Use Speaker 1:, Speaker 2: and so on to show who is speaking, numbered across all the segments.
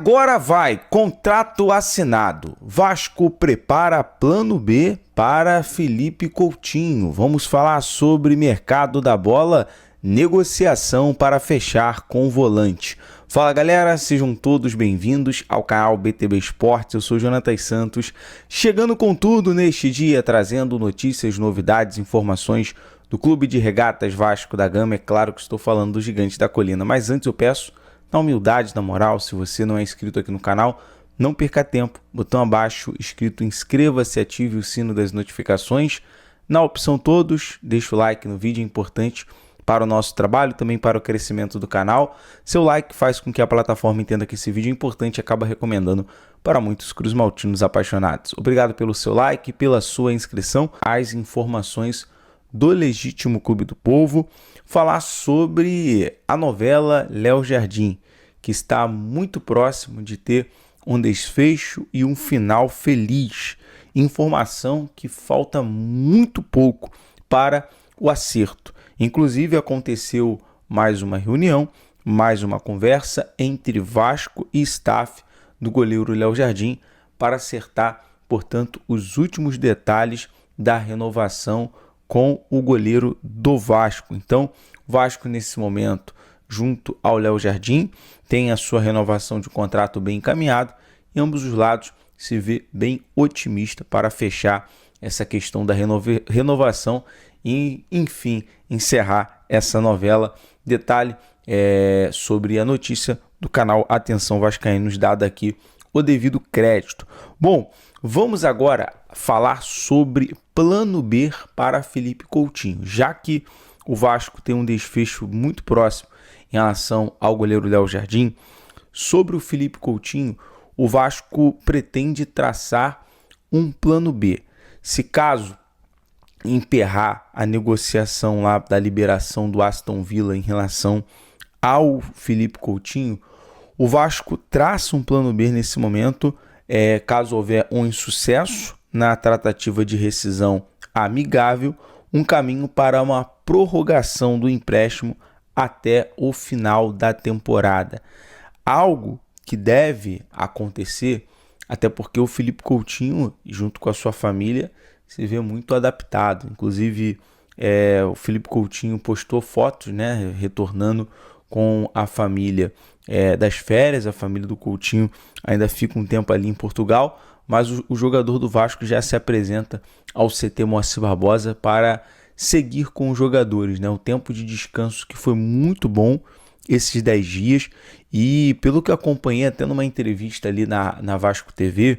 Speaker 1: Agora vai, contrato assinado. Vasco prepara plano B para Felipe Coutinho. Vamos falar sobre mercado da bola, negociação para fechar com o volante. Fala galera, sejam todos bem-vindos ao canal BTB Esportes. Eu sou Jonatas Santos, chegando com tudo neste dia, trazendo notícias, novidades, informações do Clube de Regatas Vasco da Gama. É claro que estou falando do Gigante da Colina, mas antes eu peço, na humildade, na moral, se você não é inscrito aqui no canal, não perca tempo, botão abaixo escrito inscreva-se, ative o sino das notificações. Na opção todos, deixa o like no vídeo, é importante para o nosso trabalho, também para o crescimento do canal. Seu like faz com que a plataforma entenda que esse vídeo é importante e acaba recomendando para muitos cruzmaltinos apaixonados. Obrigado pelo seu like, pela sua inscrição. As informações do Legítimo Clube do Povo, falar sobre a novela Léo Jardim, que está muito próximo de ter um desfecho e um final feliz. Informação que falta muito pouco para o acerto. Inclusive aconteceu mais uma reunião, mais uma conversa entre Vasco e staff do goleiro Léo Jardim para acertar, portanto, os últimos detalhes da renovação com o goleiro do Vasco. Então, Vasco nesse momento, junto ao Léo Jardim, tem a sua renovação de contrato bem encaminhado e ambos os lados se vê bem otimista para fechar essa questão da renovação e, enfim, encerrar essa novela. Detalhe sobre a notícia do canal Atenção Vascaínos, dado aqui o devido crédito. Bom, vamos agora falar sobre plano B para Felipe Coutinho, já que o Vasco tem um desfecho muito próximo em relação ao goleiro Léo Jardim. Sobre o Felipe Coutinho, o Vasco pretende traçar um plano B. Se caso emperrar a negociação lá da liberação do Aston Villa em relação ao Felipe Coutinho, o Vasco traça um plano B nesse momento, caso houver um insucesso na tratativa de rescisão amigável, um caminho para uma prorrogação do empréstimo até o final da temporada. Algo que deve acontecer, até porque o Felipe Coutinho, junto com a sua família, se vê muito adaptado. Inclusive, o Felipe Coutinho postou fotos, né, retornando com a família das férias. A família do Coutinho ainda fica um tempo ali em Portugal, mas o jogador do Vasco já se apresenta ao CT Moacir Barbosa para seguir com os jogadores, né? O tempo de descanso que foi muito bom esses 10 dias, e pelo que acompanhei até numa entrevista ali na Vasco TV,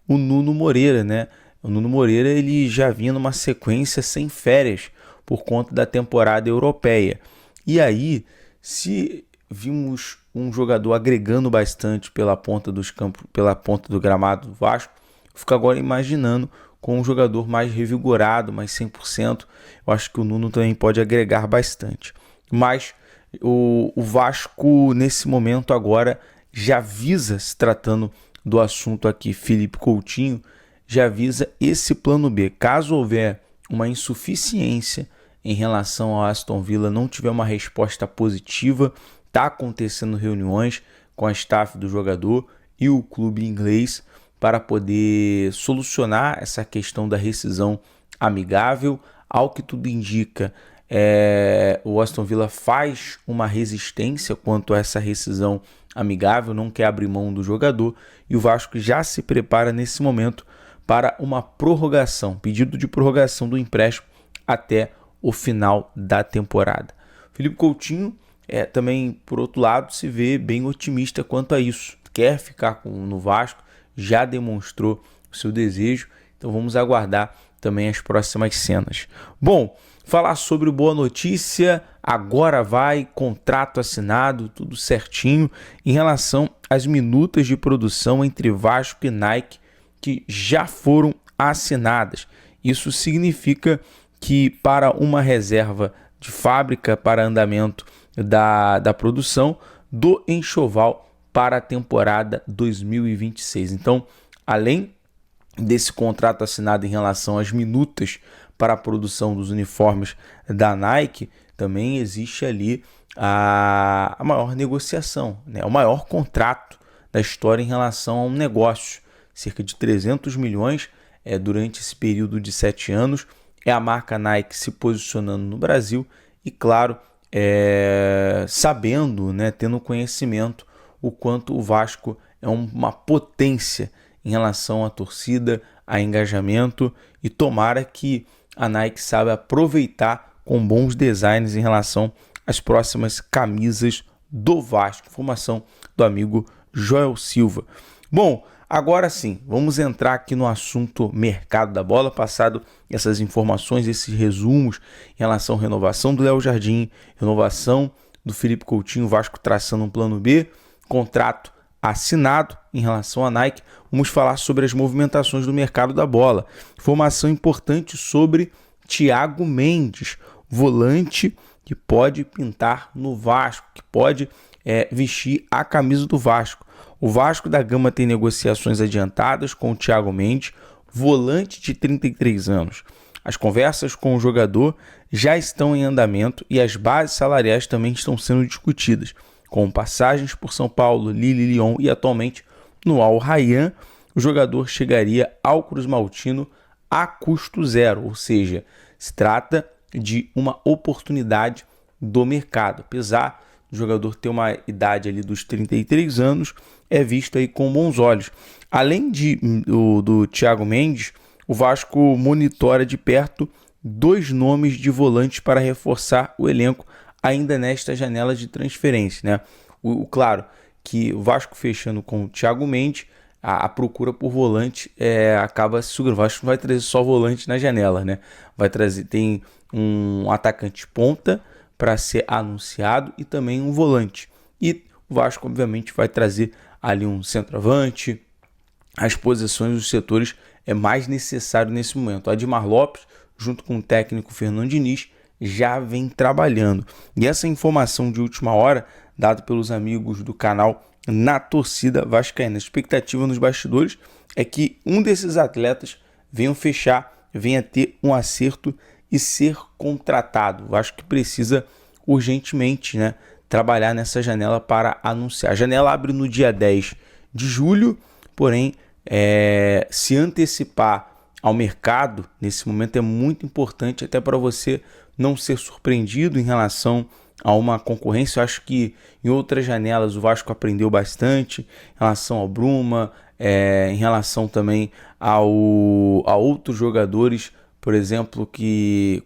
Speaker 1: o Nuno Moreira, né? O Nuno Moreira, ele já vinha numa sequência sem férias por conta da temporada europeia. E aí, se vimos um jogador agregando bastante pela ponta dos campos, pela ponta do gramado do Vasco, fico agora imaginando com um jogador mais revigorado, mais 100%, eu acho que o Nuno também pode agregar bastante. Mas o Vasco, nesse momento agora, já visa, se tratando do assunto aqui, Felipe Coutinho, já visa esse plano B. Caso houver uma insuficiência em relação ao Aston Villa, não tiver uma resposta positiva, está acontecendo reuniões com a staff do jogador e o clube inglês para poder solucionar essa questão da rescisão amigável. Ao que tudo indica, o Aston Villa faz uma resistência quanto a essa rescisão amigável, não quer abrir mão do jogador, e o Vasco já se prepara nesse momento para uma prorrogação, pedido de prorrogação do empréstimo até o final da temporada. Felipe Coutinho também, por outro lado, se vê bem otimista quanto a isso, quer ficar no Vasco, já demonstrou o seu desejo, então vamos aguardar também as próximas cenas. Bom, falar sobre boa notícia, agora vai, contrato assinado, tudo certinho, em relação às minutas de produção entre Vasco e Nike, que já foram assinadas. Isso significa que para uma reserva de fábrica para andamento da produção do enxoval para a temporada 2026. Então, além desse contrato assinado em relação às minutas para a produção dos uniformes da Nike, também existe ali a maior negociação, né? O maior contrato da história em relação a um negócio. Cerca de 300 milhões durante esse período de 7 anos. É a marca Nike se posicionando no Brasil e, claro, sabendo, né, tendo conhecimento o quanto o Vasco é uma potência em relação à torcida, a engajamento, e tomara que a Nike saiba aproveitar com bons designs em relação às próximas camisas do Vasco. Informação do amigo Joel Silva. Bom, agora sim, vamos entrar aqui no assunto mercado da bola, passado essas informações, esses resumos em relação à renovação do Léo Jardim, renovação do Felipe Coutinho, Vasco traçando um plano B, contrato assinado em relação à Nike. Vamos falar sobre as movimentações do mercado da bola. Informação importante sobre Thiago Mendes, volante que pode pintar no Vasco, que pode vestir a camisa do Vasco. O Vasco da Gama tem negociações adiantadas com o Thiago Mendes, volante de 33 anos. As conversas com o jogador já estão em andamento e as bases salariais também estão sendo discutidas, com passagens por São Paulo, Lille, Lyon e atualmente no Al Rayyan. O jogador chegaria ao Cruz Maltino a custo zero, ou seja, se trata de uma oportunidade do mercado. Apesar do jogador ter uma idade ali dos 33 anos, é visto aí com bons olhos. Além do Thiago Mendes, o Vasco monitora de perto 2 nomes de volantes para reforçar o elenco ainda nesta janela de transferência, né? Claro que o Vasco fechando com o Thiago Mendes, a procura por volante acaba se segurando. O Vasco não vai trazer só volante na janela, né? Tem um atacante ponta para ser anunciado e também um volante. E o Vasco, obviamente, vai trazer ali um centroavante. As posições dos setores é mais necessário nesse momento. O Admar Lopes, junto com o técnico Fernando Diniz, já vem trabalhando. E essa informação de última hora, dada pelos amigos do canal Na Torcida Vascaína. A expectativa nos bastidores é que um desses atletas venha ter um acerto e ser contratado. Eu acho que precisa urgentemente, né, trabalhar nessa janela para anunciar. A janela abre no dia 10 de julho, porém, se antecipar ao mercado nesse momento é muito importante, até para você não ser surpreendido em relação a uma concorrência. Eu acho que em outras janelas o Vasco aprendeu bastante em relação ao Bruma, em relação também a outros jogadores, por exemplo,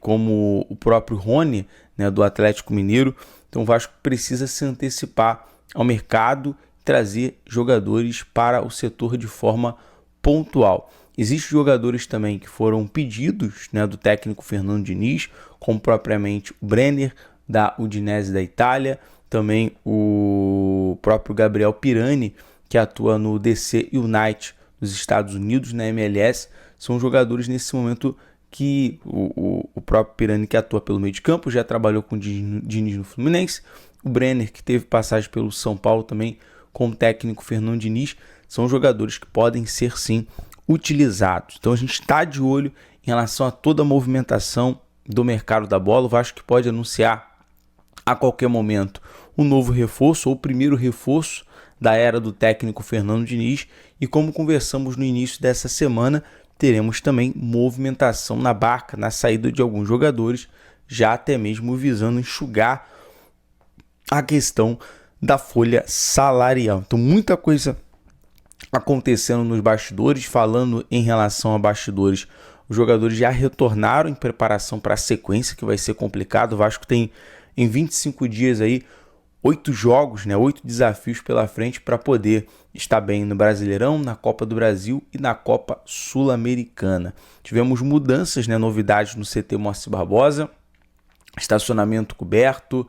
Speaker 1: como o próprio Rony, né, do Atlético Mineiro. Então o Vasco precisa se antecipar ao mercado, trazer jogadores para o setor de forma pontual. Existem jogadores também que foram pedidos, né, do técnico Fernando Diniz, como propriamente o Brenner, da Udinese da Itália, também o próprio Gabriel Pirani, que atua no DC United dos Estados Unidos, na MLS. São jogadores nesse momento que o próprio Pirani, que atua pelo meio de campo, já trabalhou com o Diniz no Fluminense. O Brenner, que teve passagem pelo São Paulo também com o técnico Fernando Diniz, são jogadores que podem ser sim utilizados. Então a gente está de olho em relação a toda a movimentação do mercado da bola. O Vasco que pode anunciar a qualquer momento um novo reforço ou o primeiro reforço da era do técnico Fernando Diniz. E como conversamos no início dessa semana, teremos também movimentação na barca, na saída de alguns jogadores, já até mesmo visando enxugar a questão da folha salarial. Então muita coisa acontecendo nos bastidores. Falando em relação a bastidores, os jogadores já retornaram em preparação para a sequência, que vai ser complicado. O Vasco tem em 25 dias aí 8 jogos, né, 8 desafios pela frente para poder estar bem no Brasileirão, na Copa do Brasil e na Copa Sul-Americana. Tivemos mudanças, né, novidades no CT Moacir Barbosa, estacionamento coberto,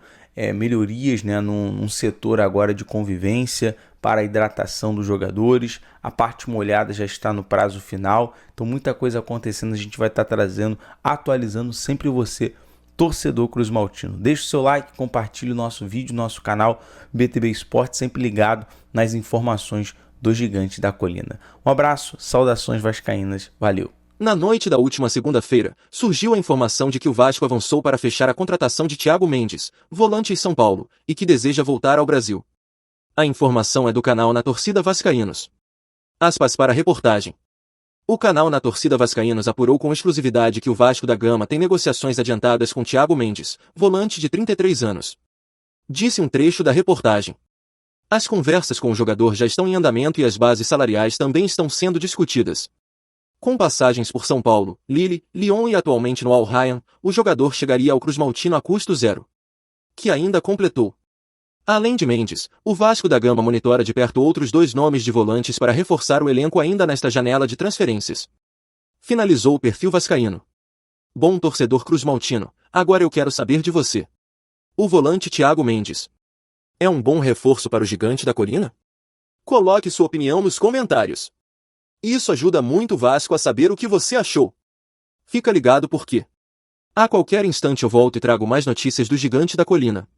Speaker 1: melhorias, né, num setor agora de convivência para a hidratação dos jogadores. A parte molhada já está no prazo final, então muita coisa acontecendo. A gente vai estar trazendo, atualizando sempre você, torcedor Cruz Maltino. Deixe o seu like, compartilhe o nosso vídeo, nosso canal BTB Esporte, sempre ligado nas informações do Gigante da Colina. Um abraço, saudações vascaínas, valeu!
Speaker 2: Na noite da última segunda-feira, surgiu a informação de que o Vasco avançou para fechar a contratação de Thiago Mendes, volante em São Paulo, e que deseja voltar ao Brasil. A informação é do canal Na Torcida Vascaínos. Aspas para a reportagem. O canal Na Torcida Vascaínos apurou com exclusividade que o Vasco da Gama tem negociações adiantadas com Thiago Mendes, volante de 33 anos. Disse um trecho da reportagem. As conversas com o jogador já estão em andamento e as bases salariais também estão sendo discutidas. Com passagens por São Paulo, Lille, Lyon e atualmente no Al Rayyan, o jogador chegaria ao Cruz-Maltino a custo zero. Que ainda completou. Além de Mendes, o Vasco da Gama monitora de perto outros 2 nomes de volantes para reforçar o elenco ainda nesta janela de transferências. Finalizou o perfil vascaíno. Bom torcedor cruz-maltino, agora eu quero saber de você. O volante Thiago Mendes é um bom reforço para o gigante da colina? Coloque sua opinião nos comentários. Isso ajuda muito o Vasco a saber o que você achou. Fica ligado porque a qualquer instante eu volto e trago mais notícias do gigante da colina.